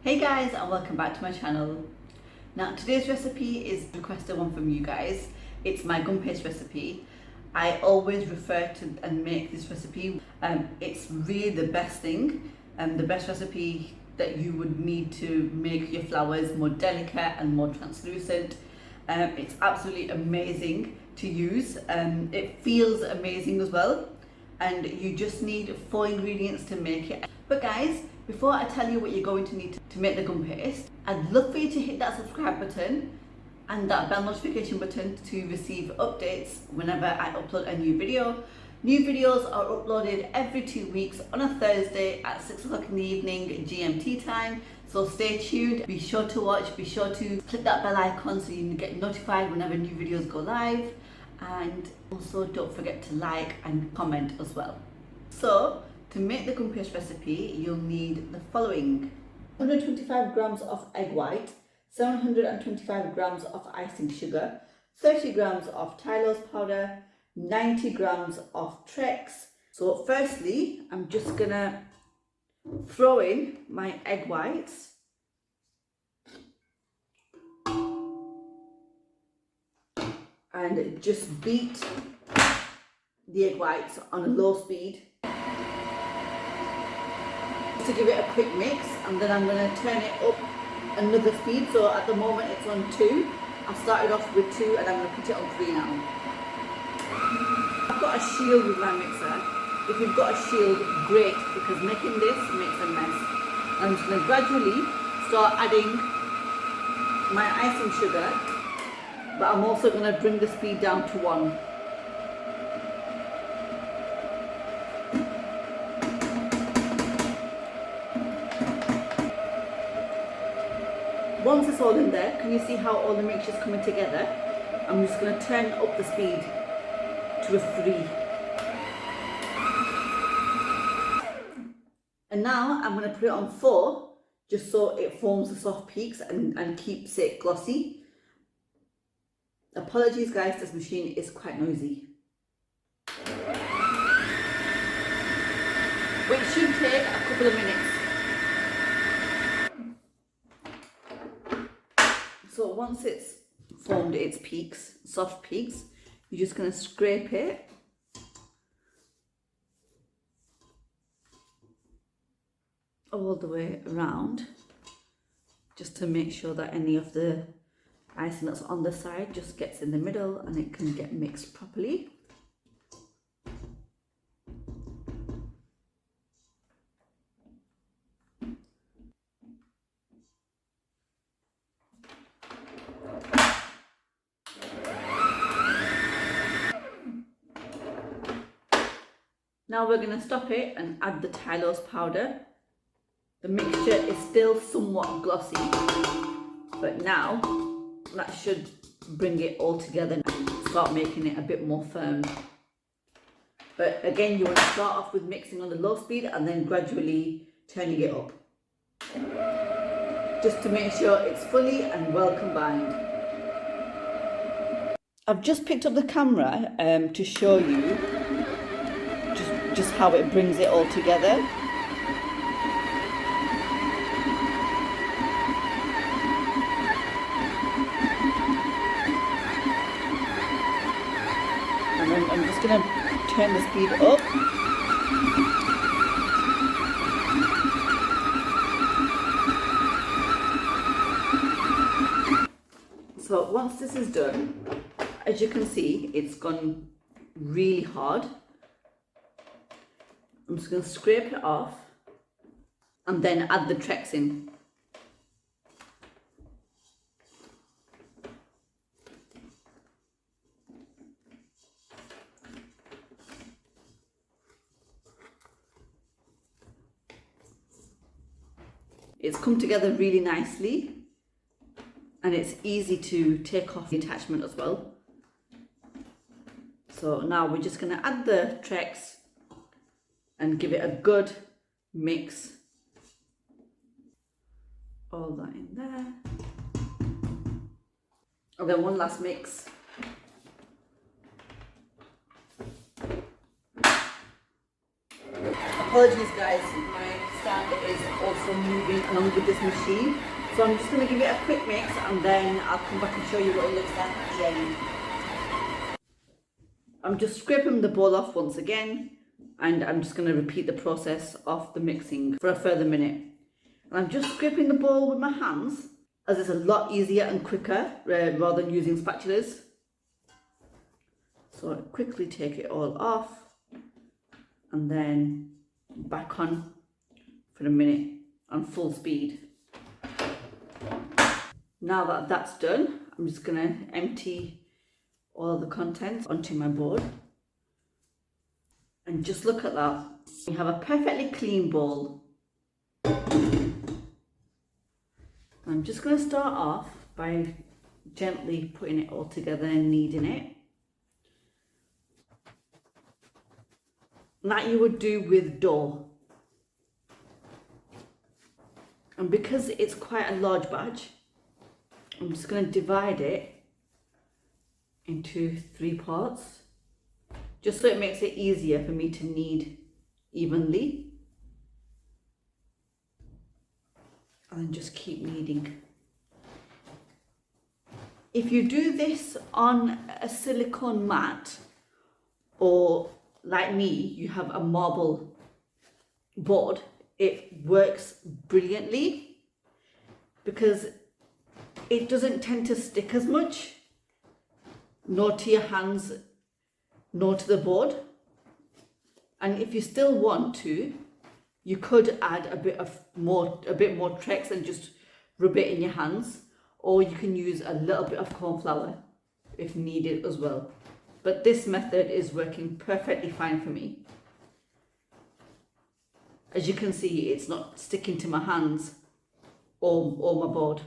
Hey guys, and welcome back to my channel. Now today's recipe is a requested one from you guys. It's my gum paste recipe. I always refer to and make this recipe. It's really the best thing and the best recipe that you would need to make your flowers more delicate and more translucent. It's absolutely amazing to use. It feels amazing as well, and you just need 4 ingredients to make it. But guys, before I tell you what you're going to need to make the gum paste, I'd love for you to hit that subscribe button and that bell notification button to receive updates whenever I upload a new video. New videos are uploaded every 2 weeks on a Thursday at 6 o'clock in the evening GMT time. So stay tuned, be sure to watch, be sure to click that bell icon so you can get notified whenever new videos go live. And also don't forget to like and comment as well. So to make the gum paste recipe, you'll need the following: 125 grams of egg white, 725 grams of icing sugar, 30 grams of Tylose powder, 90 grams of Trex. So firstly, I'm just gonna throw in my egg whites. And just beat the egg whites on a low speed to give it a quick mix, and then I'm going to turn it up another speed. So at the moment it's on 2. I started off with 2 and I'm going to put it on 3 now. I've got a shield with my mixer. If you've got a shield, great, because making this makes a mess. I'm just going to gradually start adding my icing sugar, but I'm also going to bring the speed down to 1. Once it's all in there, can you see how all the mixture is coming together? I'm just going to turn up the speed to a 3. And now I'm going to put it on 4, just so it forms the soft peaks and keeps it glossy. Apologies guys, this machine is quite noisy. Which should take a couple of minutes. So once it's formed its peaks, soft peaks, you're just going to scrape it all the way around, just to make sure that any of the icing that's on the side just gets in the middle and it can get mixed properly. Now we're going to stop it and add the Tylose powder. The mixture is still somewhat glossy, but now that should bring it all together and start making it a bit more firm. But again, you want to start off with mixing on the low speed and then gradually turning it up, just to make sure it's fully and well combined. I've just picked up the camera to show you just how it brings it all together. And then I'm just going to turn the speed up. So once this is done, as you can see, it's gone really hard. I'm just going to scrape it off and then add the Trex in. It's come together really nicely and it's easy to take off the attachment as well. So now we're just going to add the Trex and give it a good mix. All that in there. And then one last mix. Apologies guys, my stand is also moving along with this machine. So I'm just going to give it a quick mix and then I'll come back and show you what it looks like at the end. I'm just scraping the bowl off once again, and I'm just going to repeat the process of the mixing for a further minute. And I'm just scraping the bowl with my hands, as it's a lot easier and quicker rather than using spatulas. So I quickly take it all off and then back on for a minute on full speed. Now that that's done, I'm just going to empty all the contents onto my board. And just look at that. We have a perfectly clean bowl. I'm just going to start off by gently putting it all together and kneading it, like you would do with dough. And because it's quite a large batch, I'm just going to divide it into 3 parts, just so it makes it easier for me to knead evenly. And just keep kneading. If you do this on a silicone mat, or like me, you have a marble board, it works brilliantly because it doesn't tend to stick as much, nor to your hands, nor to the board. And if you still want to, you could add a bit more Trex and just rub it in your hands, or you can use a little bit of corn flour if needed as well. But this method is working perfectly fine for me. As you can see, it's not sticking to my hands or my board.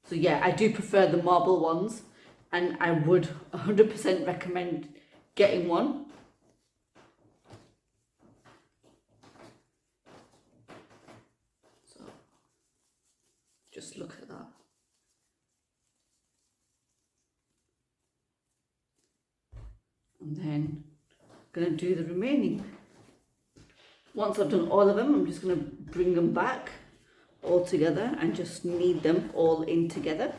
So yeah, I do prefer the marble ones, and I would 100% recommend getting one. Just look at that. And then I'm going to do the remaining. Once I've done all of them, I'm just going to bring them back all together and just knead them all in together.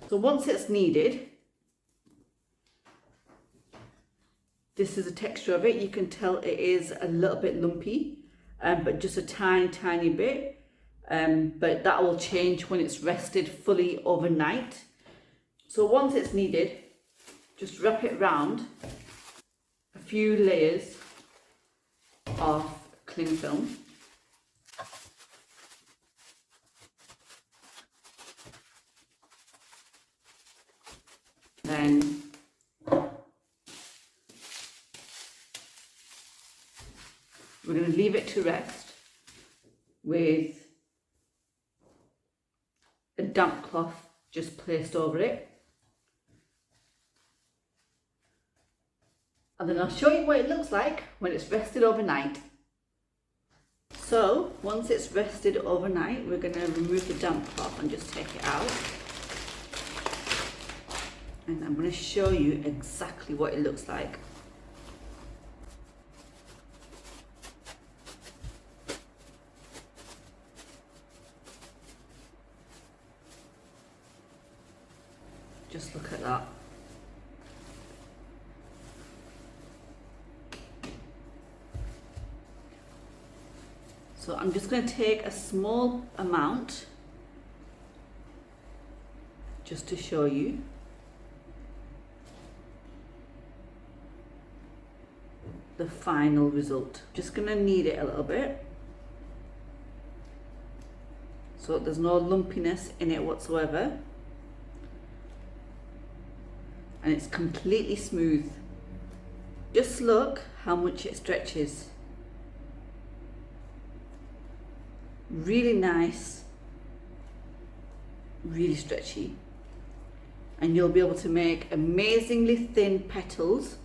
So once it's kneaded, this is the texture of it. You can tell it is a little bit lumpy. But just a tiny bit, but that will change when it's rested fully overnight. So once it's kneaded, just wrap it round a few layers of cling film. Then we're going to leave it to rest with a damp cloth just placed over it. And then I'll show you what it looks like when it's rested overnight. So once it's rested overnight, we're going to remove the damp cloth and just take it out. And I'm going to show you exactly what it looks like. Just look at that. So I'm just going to take a small amount just to show you. The final result. Just going to knead it a little bit so there's no lumpiness in it whatsoever. And it's completely smooth. Just look how much it stretches. Really nice, really stretchy. And you'll be able to make amazingly thin petals.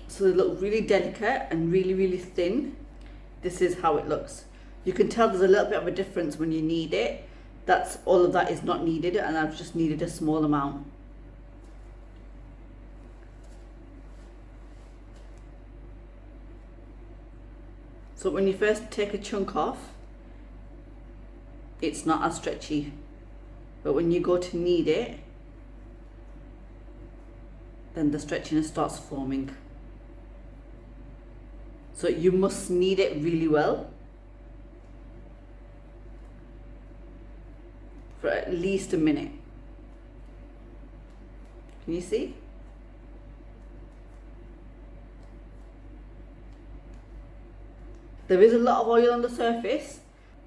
So they look really delicate and really thin. This is how it looks. You can tell there's a little bit of a difference when you knead it. That's all of that is not needed, and I've just needed a small amount. So when you first take a chunk off, it's not as stretchy. But when you go to knead it, then the stretchiness starts forming. So you must knead it really well for at least a minute. Can you see? There is a lot of oil on the surface.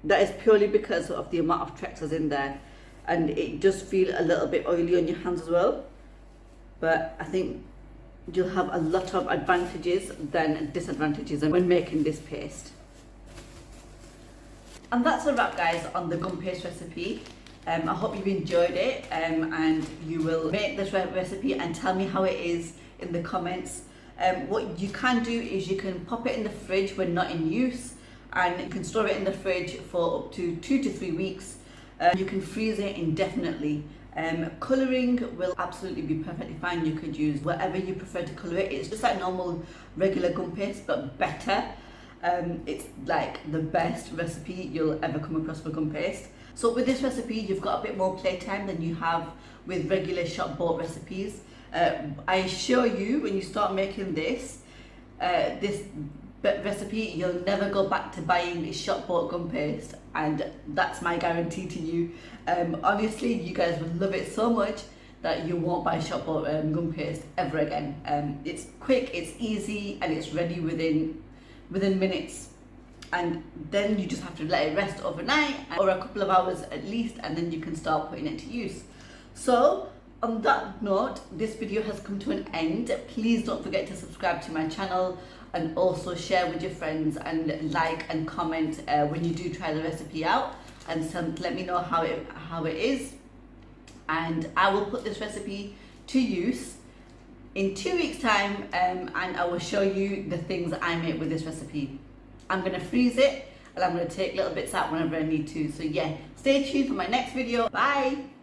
That is purely because of the amount of Trex in there, and it does feel a little bit oily on your hands as well. But I think you'll have a lot of advantages than disadvantages when making this paste. And that's a wrap, guys, on the gum paste recipe. I hope you've enjoyed it, and you will make this recipe and tell me how it is in the comments. What you can do is you can pop it in the fridge when not in use, and you can store it in the fridge for up to 2 to 3 weeks. You can freeze it indefinitely. Colouring will absolutely be perfectly fine. You could use whatever you prefer to colour it. It's just like normal regular gum paste, but better. It's like the best recipe you'll ever come across for gum paste. So with this recipe, you've got a bit more playtime than you have with regular shop bought recipes. I assure you, when you start making this recipe, you'll never go back to buying shop bought gum paste, and that's my guarantee to you. Honestly, you guys will love it so much that you won't buy shop bought gum paste ever again. It's quick, it's easy, and it's ready within minutes. And then you just have to let it rest overnight or a couple of hours at least, and then you can start putting it to use. So on that note, this video has come to an end. Please don't forget to subscribe to my channel, and also share with your friends, and like and comment when you do try the recipe out, and let me know how it is. And I will put this recipe to use in 2 weeks time, and I will show you the things that I make with this recipe. I'm going to freeze it, and I'm going to take little bits out whenever I need to. So yeah, stay tuned for my next video. Bye!